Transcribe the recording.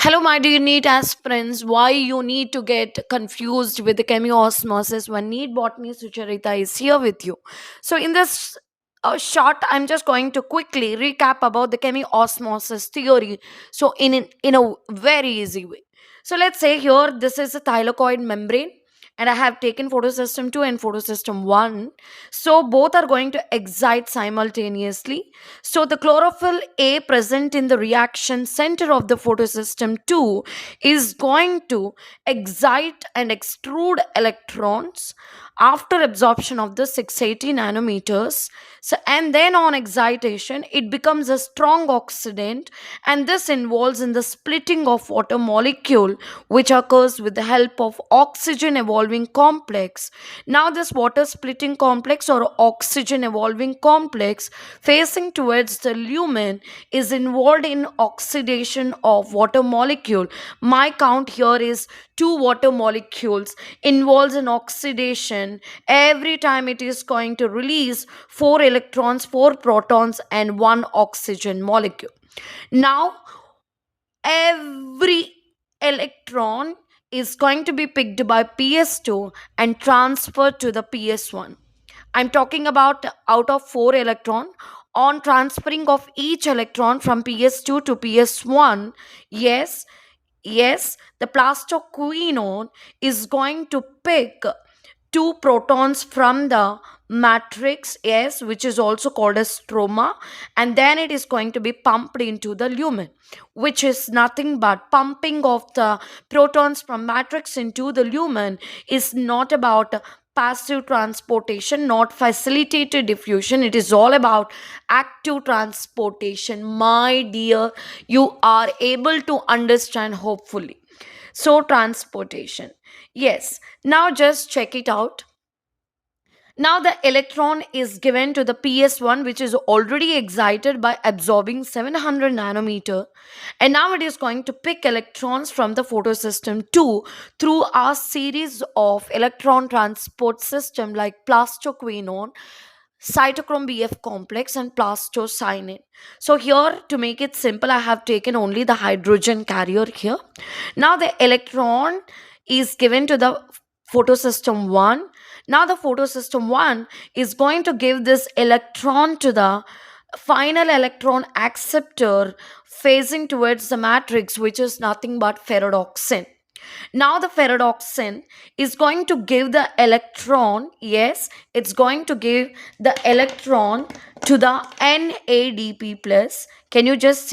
Hello, my dear NEET aspirants. Why you need to get confused with the chemiosmosis when NEET botany Sucharita is here with you. So, in this short, I'm just going to quickly recap about the chemiosmosis theory. So, in a very easy way. So, let's say here this is a thylakoid membrane, and I have taken photosystem 2 and photosystem 1. So, both are going to excite simultaneously. So the chlorophyll A present in the reaction center of the photosystem 2 is going to excite and extrude electrons after absorption of the 680 nanometers. So, and then on excitation it becomes a strong oxidant, and this involves in the splitting of water molecule, which occurs with the help of oxygen evolving complex. Now this water splitting complex or oxygen evolving complex facing towards the lumen is involved in oxidation of water molecule. My count here is two water molecules involves in oxidation. Every time it is going to release four electrons, four protons, and one oxygen molecule. Now every electron is going to be picked by PS2 and transferred to the PS1. I'm talking about out of 4 electron. On transferring of each electron from PS2 to PS1, yes, the plastoquinone is going to pick two protons from the matrix S, which is also called as stroma, and then it is going to be pumped into the lumen, which is nothing but pumping of the protons from matrix into the lumen is not about passive transportation, not facilitated diffusion. It is all about active transportation. My dear, you are able to understand, hopefully. So, transportation. Yes, now just check it out. Now the electron is given to the PS1, which is already excited by absorbing 700 nanometer, and now it is going to pick electrons from the photosystem 2 through a series of electron transport system like plastoquinone, cytochrome Bf complex, and plastocyanin. So here, to make it simple, I have taken only the hydrogen carrier here. Now the electron is given to the photosystem 1. Now the photosystem 1 is going to give this electron to the final electron acceptor facing towards the matrix, which is nothing but ferredoxin. Now the ferredoxin is going to give the electron, yes, it's going to give the electron to the NADP plus. Can you just see?